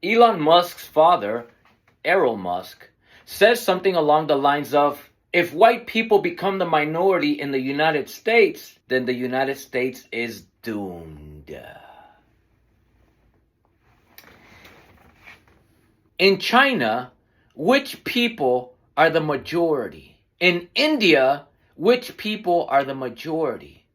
Elon Musk's father, Elon Musk, says something along the lines of, if white people become the minority in the United States, then the United States is doomed. In China, which people are the majority? In India, which people are the majority?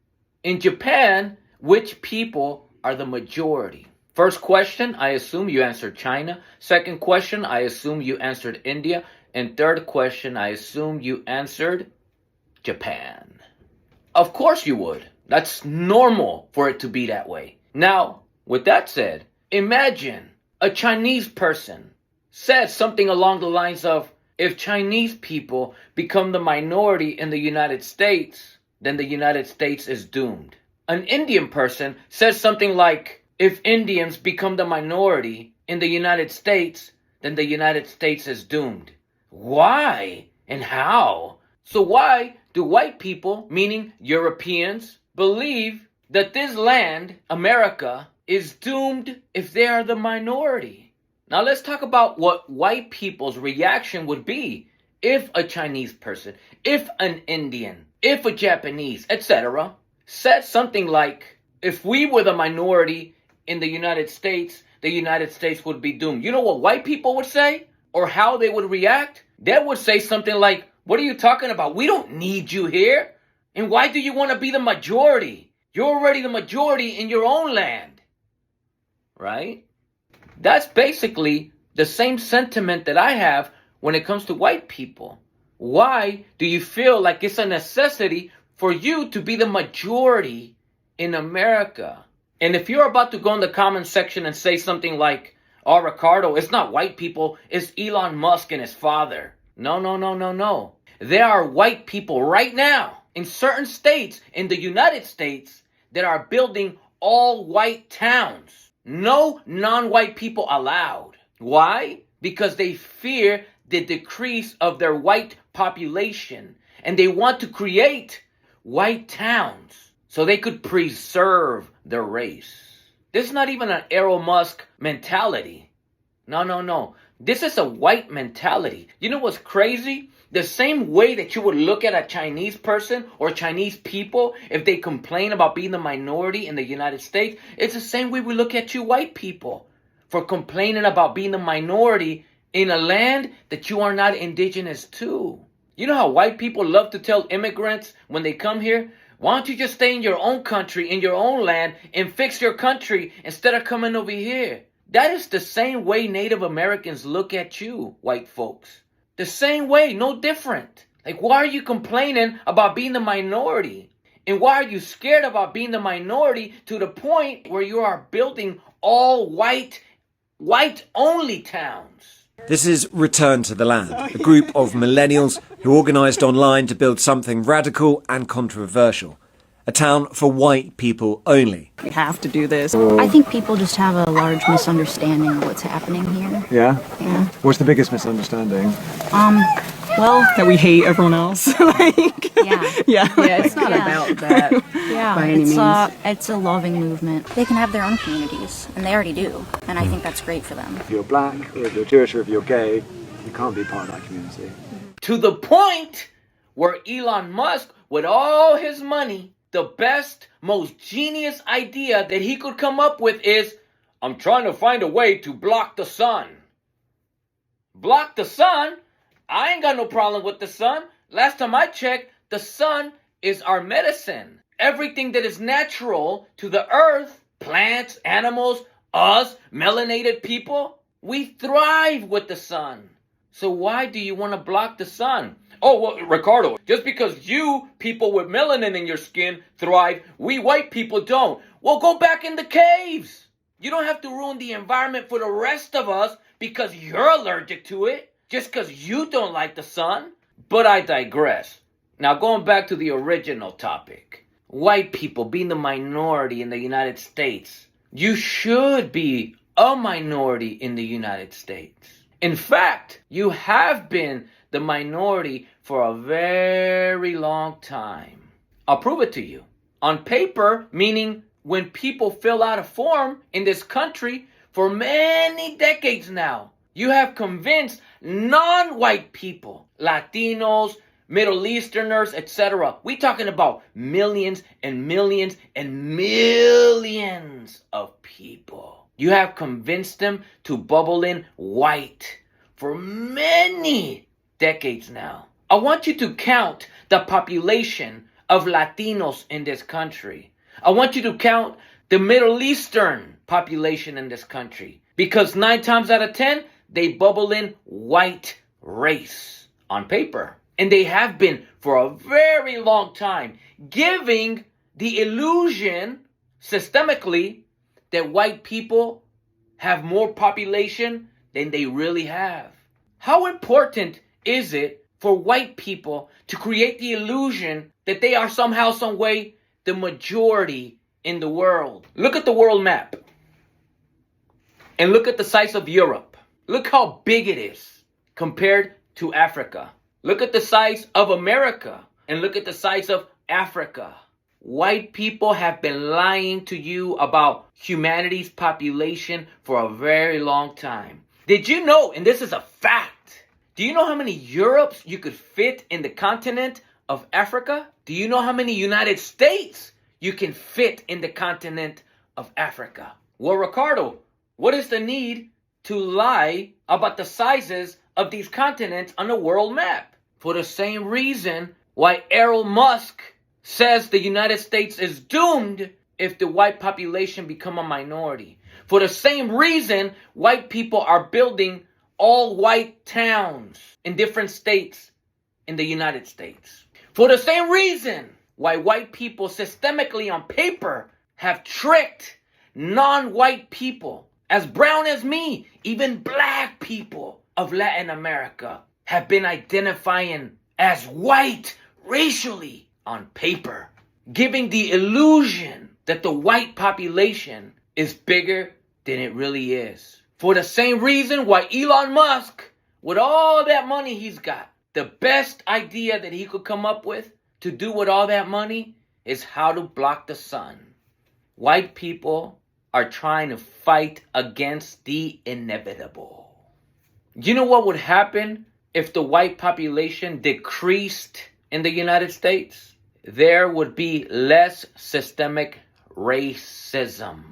In Japan, which people are the majority? First question, I assume you answered China. Second question, I assume you answered India. And third question, I assume you answered Japan. Of course you would. That's normal for it to be that way. Now, with that said, imagine a Chinese person says something along the lines of, if Chinese people become the minority in the United States, then the United States is doomed. An Indian person says something like, if Indians become the minority in the United States, then the United States is doomed. Why and how? So why do white people, meaning Europeans, believe that this land, America, is doomed if they are the minority? Now let's talk about what white people's reaction would be if a Chinese person, if an Indian, if a Japanese, etc., said something like, if we were the minority in the United States would be doomed. You know what white people would say? Or how they would react? They would say something like, what are you talking about? We don't need you here. And why do you want to be the majority? You're already the majority in your own land. Right? That's basically the same sentiment that I have when it comes to white people. Why do you feel like it's a necessity for you to be the majority in America? And if you're about to go in the comment section and say something like, oh, Ricardo, it's not white people, it's Elon Musk and his father. No. There are white people right now in certain states in the United States that are building all white towns. No non-white people allowed. Why? Because they fear the decrease of their white population. And they want to create white towns so they could preserve their race. This is not even an Elon Musk mentality. No. This is a white mentality. You know what's crazy? The same way that you would look at a Chinese person or Chinese people if they complain about being the minority in the United States, it's the same way we look at you white people for complaining about being the minority in a land that you are not indigenous to. You know how white people love to tell immigrants when they come here, why don't you just stay in your own country, in your own land, and fix your country instead of coming over here? That is the same way Native Americans look at you, white folks. The same way, no different. Like, why are you complaining about being the minority? And why are you scared about being the minority to the point where you are building all white-only towns? This is Return to the Land, a group of millennials who organised online to build something radical and controversial. A town for white people only. We have to do this. I think people just have a large misunderstanding of what's happening here. Yeah? Yeah. What's the biggest misunderstanding? Well, That we hate everyone else. yeah. It's not about that by any means. It's a loving movement. They can have their own communities, and they already do. And I think that's great for them. If you're black, or if you're Jewish, or if you're gay, you can't be part of that community. To the point where Elon Musk, with all his money, the best, most genius idea that he could come up with is, I'm trying to find a way to block the sun. Block the sun? I ain't got no problem with the sun. Last time I checked, the sun is our medicine. Everything that is natural to the earth, plants, animals, us, melanated people, we thrive with the sun. So why do you want to block the sun? Oh, well, Ricardo, just because you people with melanin in your skin thrive, we white people don't. Well, go back in the caves. You don't have to ruin the environment for the rest of us because you're allergic to it, just because you don't like the sun. But I digress. Now, going back to the original topic. White people being the minority in the United States. You should be a minority in the United States. In fact, you have been the minority for a very long time. I'll prove it to you. On paper, meaning when people fill out a form in this country For many decades now, you have convinced non-white people, Latinos, Middle Easterners, etc. We talking about millions and millions and millions of people. You have convinced them to bubble in white for many decades now. I want you to count the population of Latinos in this country. I want you to count the Middle Eastern population in this country. Because 9 times out of 10, they bubble in white race on paper. And they have been for a very long time, giving the illusion systemically that white people have more population than they really have. How important is it for white people to create the illusion that they are somehow, some way, the majority in the world? Look at the world map. And look at the size of Europe. Look how big it is compared to Africa. Look at the size of America and look at the size of Africa. White people have been lying to you about humanity's population for a very long time. Did you know, and this is a fact, do you know how many Europes you could fit in the continent of Africa? Do you know how many United States you can fit in the continent of Africa? Well, Ricardo, what is the need to lie about the sizes of these continents on the world map? For the same reason why Elon Musk says the United States is doomed if the white population become a minority. For the same reason, white people are building all white towns in different states in the United States. For the same reason why white people systemically on paper have tricked non-white people, as brown as me, even black people of Latin America have been identifying as white racially on paper, giving the illusion that the white population is bigger than it really is. For the same reason why Elon Musk, with all that money he's got, the best idea that he could come up with to do with all that money is how to block the sun. White people are trying to fight against the inevitable. You know what would happen if the white population decreased in the United States? There would be less systemic racism.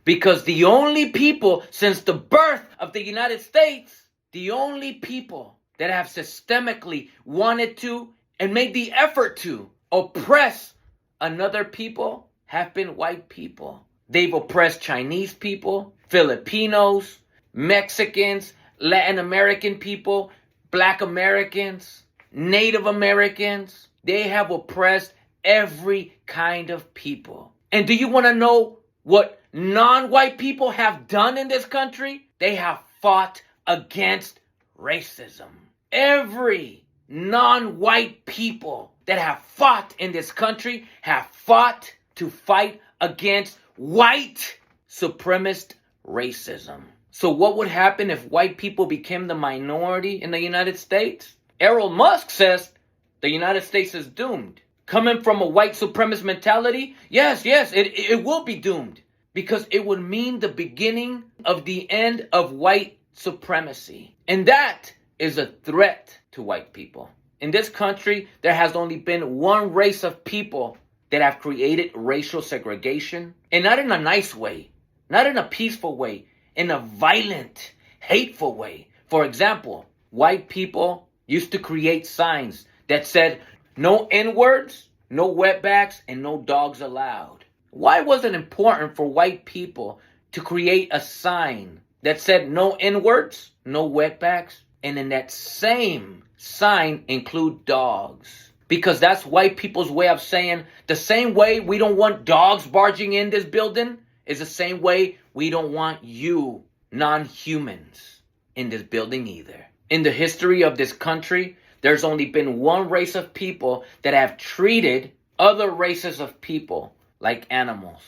Because the only people since the birth of the United States, the only people that have systemically wanted to and made the effort to oppress another people have been white people. They've oppressed Chinese people, Filipinos, Mexicans, Latin American people, Black Americans, Native Americans. They have oppressed every kind of people. And do you want to know what non-white people have done in this country? They have fought against racism. Every non-white people that have fought in this country have fought to fight against white supremacist racism. So what would happen if white people became the minority in the United States? Elon Musk says the United States is doomed. Coming from a white supremacist mentality, yes, it will be doomed. Because it would mean the beginning of the end of white supremacy. And that is a threat to white people. In this country, there has only been one race of people that have created racial segregation. And not in a nice way, not in a peaceful way, in a violent, hateful way. For example, white people used to create signs that said, no N-words, no wetbacks, and no dogs allowed. Why was it important for white people to create a sign that said no N-words, no wetbacks, and in that same sign include dogs? Because that's white people's way of saying the same way we don't want dogs barging in this building is the same way we don't want you non-humans in this building either. In the history of this country, there's only been one race of people that have treated other races of people like animals.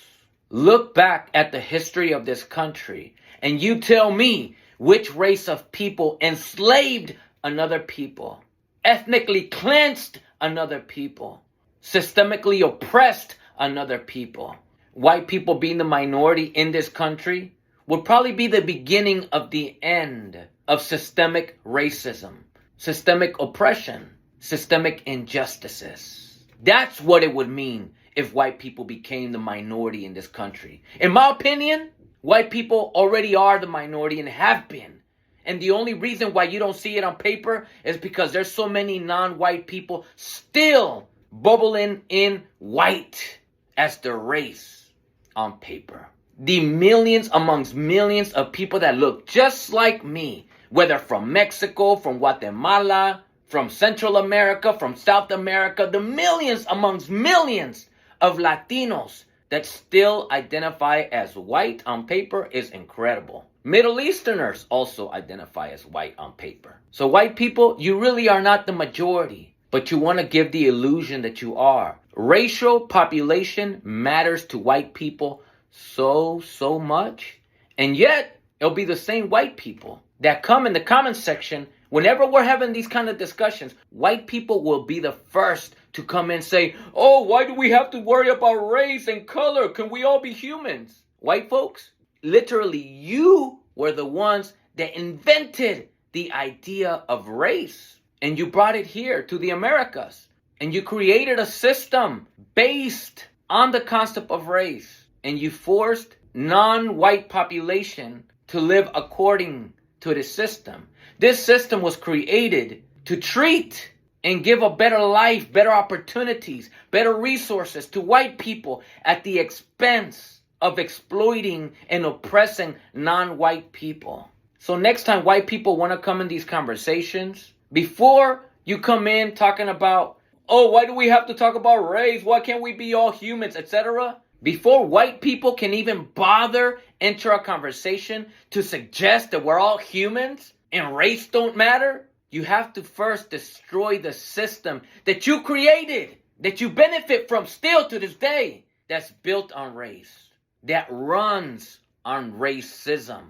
Look back at the history of this country and you tell me which race of people enslaved another people, ethnically cleansed another people, systemically oppressed another people. White people being the minority in this country would probably be the beginning of the end of systemic racism, systemic oppression, systemic injustices. That's what it would mean if white people became the minority in this country. In my opinion, white people already are the minority and have been. And the only reason why you don't see it on paper is because there's so many non-white people still bubbling in white as their race on paper. The millions amongst millions of people that look just like me, whether from Mexico, from Guatemala, from Central America, from South America, the millions amongst millions of Latinos that still identify as white on paper is incredible. Middle Easterners also identify as white on paper. So white people, you really are not the majority, but you want to give the illusion that you are. Racial population matters to white people so much. And yet, it'll be the same white people that come in the comment section. Whenever we're having these kind of discussions, white people will be the first to come and say, oh, why do we have to worry about race and color? Can we all be humans? White folks, literally, you were the ones that invented the idea of race. And you brought it here to the Americas. And you created a system based on the concept of race. And you forced non-white population to live according to this system. This system was created to treat and give a better life, better opportunities, better resources to white people at the expense of exploiting and oppressing non-white people. So next time white people want to come in these conversations, before you come in talking about, oh, why do we have to talk about race? Why can't we be all humans, etc.? Before white people can even bother enter a conversation to suggest that we're all humans and race don't matter, you have to first destroy the system that you created, that you benefit from still to this day, that's built on race, that runs on racism.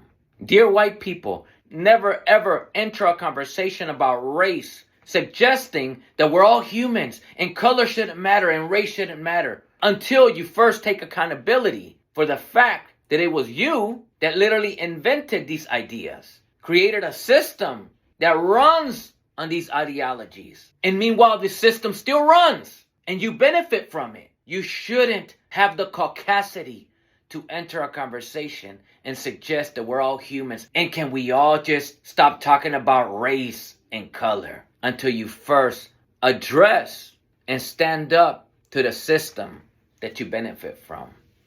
Dear white people, never ever enter a conversation about race suggesting that we're all humans and color shouldn't matter and race shouldn't matter until you first take accountability for the fact that it was you that literally invented these ideas, created a system that runs on these ideologies. And meanwhile, the system still runs and you benefit from it. You shouldn't have the caucasity to enter a conversation and suggest that we're all humans. And can we all just stop talking about race and color until you first address and stand up to the system that you benefit from?